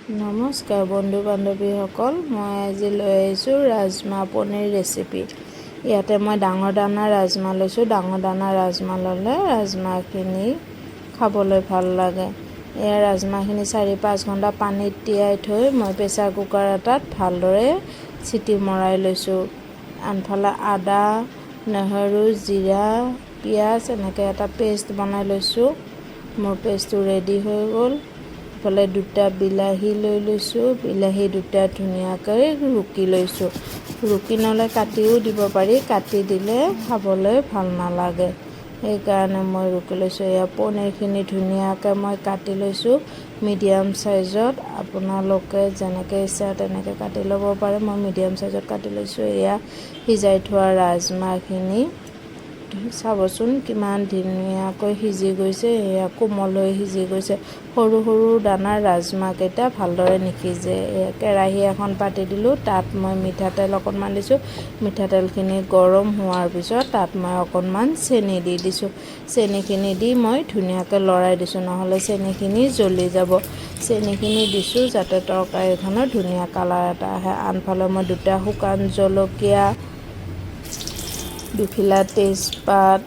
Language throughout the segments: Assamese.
নমস্কাৰ বন্ধু বান্ধৱীসকল, মই আজি লৈ আহিছোঁ ৰাজমা পনীৰ ৰেচিপি। ইয়াতে মই ডাঙৰ দানা ৰাজমা লৈছোঁ। ডাঙৰ দানা ৰাজমা ল'লে ৰাজমাখিনি খাবলৈ ভাল লাগে। এয়া ৰাজমাখিনি 4-5 ঘণ্টা পানীত তিয়াই থৈ মই প্ৰেছাৰ কুকাৰ এটাত ভালদৰে চিটি মৰাই লৈছোঁ। আনফালে আদা, নহৰু, জিৰা, পিঁয়াজ এনেকৈ এটা পেষ্ট বনাই লৈছোঁ। মোৰ পেষ্টটো ৰেডি হৈ গ'ল। ইফালে 2টা বিলাহী লৈ লৈছোঁ। বিলাহী 2টা ধুনীয়াকৈ ৰুকি লৈছোঁ। ৰুকি ন'লে কাটিও দিব পাৰি, কাটি দিলে খাবলৈ ভাল নালাগে, সেইকাৰণে মই ৰুকি লৈছোঁ। এয়া পনীৰখিনি ধুনীয়াকৈ মই কাটি লৈছোঁ মিডিয়াম চাইজত। আপোনালোকে যেনেকৈ ইচ্ছা তেনেকৈ কাটি ল'ব পাৰে। মই মিডিয়াম চাইজত কাটি লৈছোঁ। এয়া সিজাই থোৱা ৰাজমাখিনি চাবচোন কিমান ধুনীয়াকৈ সিজি গৈছে। এয়া কোমল হৈ সিজি গৈছে। সৰু সৰু দানাৰ ৰাজমাকেইটা ভালদৰে নিসিজে। কেৰাহী এখন পাতি দিলোঁ, তাত মই মিঠাতেল অকণমান দিছোঁ। মিঠাতেলখিনি গৰম হোৱাৰ পিছত তাত মই অকণমান চেনি দি দিছোঁ। চেনিখিনি দি মই ধুনীয়াকৈ লৰাই দিছোঁ, নহ'লে চেনিখিনি জ্বলি যাব। চেনিখিনি দিছোঁ যাতে তৰকাৰীখনৰ ধুনীয়া কালাৰ এটা আহে। আনফালে মই 2টা শুকান জলকীয়া, 2 ফিলা তেজপাত,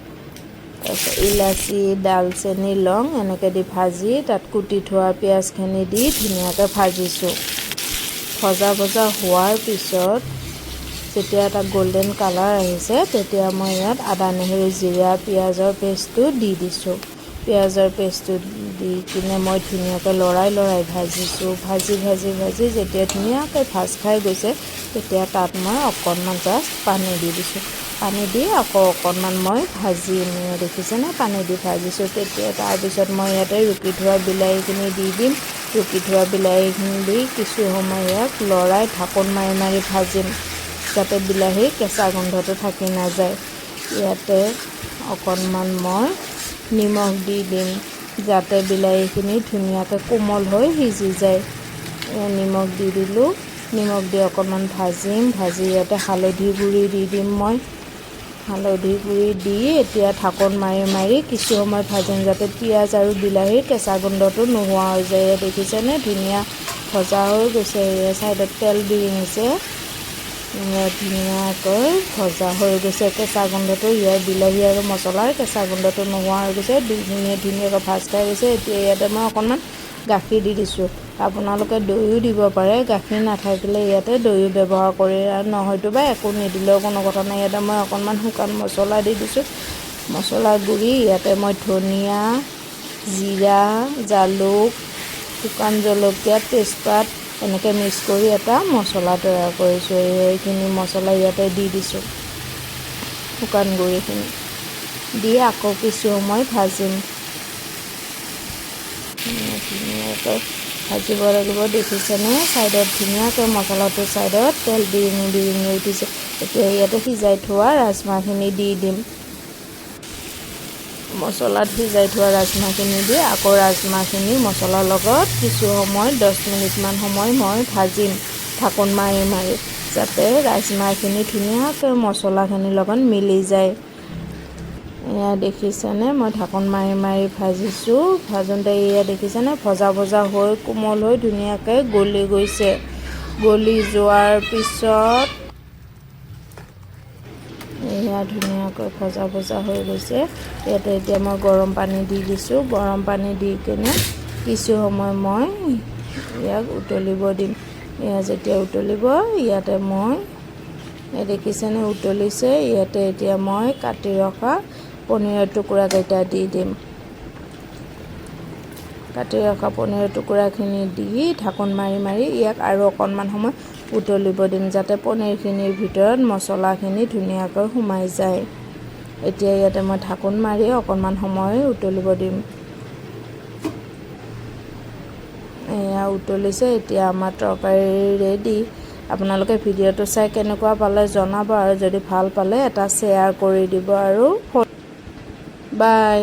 তাৰপিছত ইলাচি, ডালচেনি, লং এনেকৈ দি ভাজি তাত কুটি থোৱা পিঁয়াজখিনি দি ধুনীয়াকৈ ভাজিছোঁ। ভজা হোৱাৰ পিছত যেতিয়া এটা গল্ডেন কালাৰ আহিছে, তেতিয়া মই ইয়াত আদা, নহৰু, জিৰা, পিঁয়াজৰ পেষ্টটো দি দিছোঁ। পিঁয়াজৰ পেষ্টটো দি কিনে মই ধুনীয়াকৈ লৰাই ভাজিছোঁ। ভাজি যেতিয়া ধুনীয়াকৈ ভাজ খাই গৈছে, তেতিয়া তাত মই অকণমান জাষ্ট পানী দি দিছোঁ। পানী দি আকৌ অকণমান মই ভাজিম। দেখিছেনে, পানী দি ভাজিছোঁ। তেতিয়া তাৰপিছত মই ইয়াতে ৰুকি থোৱা বিলাহীখিনি দি দিম। ৰুকি থোৱা বিলাহীখিনি দি কিছু সময় ইয়াক লৰাই ঢাকোন মাৰি ভাজিম, যাতে বিলাহীৰ কেঁচা গোন্ধটো থাকি নাযায়। ইয়াতে অকণমান মই নিমখ দি দিম, যাতে বিলাহীখিনি ধুনীয়াকৈ কোমল হৈ সিজি যায়। নিমখ দি দিলোঁ। নিমখ দি অকণমান ভাজিম। ভাজি ইয়াতে হালধি গুড়ি দি দিম মই। হালধি গুড়ি দি এতিয়া ঢাকোন মাৰি কিছু সময় ভাজিম, যাতে পিঁয়াজ আৰু বিলাহীৰ কেঁচা গোন্ধটো নোহোৱা হৈ যায়। দেখিছেনে, ধুনীয়া ভজা হৈ গৈছে। ছাইডত তেল বিৰিঙিছে। ধুনীয়াকৈ ভজা হৈ গৈছে। কেঁচা গোন্ধটো ইয়াৰ বিলাহী আৰু মছলাৰ কেঁচা গোন্ধটো নোহোৱা হৈ গৈছে। ধুনীয়াকৈ ভাজ খাই গৈছে। এতিয়া ইয়াতে মই অকণমান গাখীৰ দি দিছোঁ। আপোনালোকে দৈও দিব পাৰে। গাখীৰ নাথাকিলে ইয়াতে দৈও ব্যৱহাৰ কৰি, আৰু নহয়তোবা একো নিদিলেও কোনো কথা নাই। ইয়াতে মই অকণমান শুকান মছলা দি দিছোঁ, মছলা গুড়ি। ইয়াতে মই ধনিয়া, জিৰা, জালুক, শুকান জলকীয়া, তেজপাত এনেকৈ মিক্স কৰি এটা মছলা তৈয়াৰ কৰিছোঁ। এইখিনি মছলা ইয়াতে দি দিছোঁ। শুকান গুড়িখিনি দি আকৌ কিছু সময় ভাজিম। ধুনীয়াকৈ ভাজিব লাগিব। দেখিছেনে, ছাইডত ধুনীয়াকৈ মছলাটোৰ ছাইডত তেল বিৰিঙি উঠিছে। এতিয়া ইয়াতে সিজাই থোৱা ৰাজমাখিনি দি দিম। মছলাত সিজাই থোৱা ৰাজমাখিনি দি আকৌ ৰাজমাখিনি মছলাৰ লগত কিছু সময় 10 মিনিটমান সময় মই ভাজিম, ঢাকোন মাৰি, যাতে ৰাজমাখিনি ধুনীয়াকৈ মছলাখিনিৰ লগত মিলি যায়। এয়া দেখিছেনে, মই ঢাকোন মাৰি ভাজিছোঁ। ভাজোঁতে এয়া দেখিছেনে, ভজা হৈ কোমল হৈ ধুনীয়াকৈ গলি গৈছে। গলি যোৱাৰ পিছত এয়া ধুনীয়াকৈ ভজা হৈ গৈছে। ইয়াতে এতিয়া মই গৰম পানী দি দিছোঁ। গৰম পানী দি কিনে কিছু সময় মই ইয়াক উতলিব দিম। এয়া যেতিয়া উতলিব, ইয়াতে মই দেখিছেনে উতলিছে। ইয়াতে এতিয়া মই কাটি ৰখা পনীৰৰ টুকুৰাকেইটা দি দিম। কাটি ৰখা পনীৰৰ টুকুৰাখিনি দি ঢাকোন মাৰি ইয়াক আৰু অকণমান সময় উতলিব দিম, যাতে পনীৰখিনিৰ ভিতৰত মছলাখিনি ধুনীয়াকৈ সোমাই যায়। এতিয়া ইয়াতে মই ঢাকোন মাৰি অকণমান সময় উতলিব দিম। এয়া উতলিছে। এতিয়া আমাৰ তৰকাৰী ৰেডি। আপোনালোকে ভিডিঅ'টো চাই কেনেকুৱা পালে জনাব, আৰু যদি ভাল পালে এটা শ্বেয়াৰ কৰি দিব, আৰু বাই।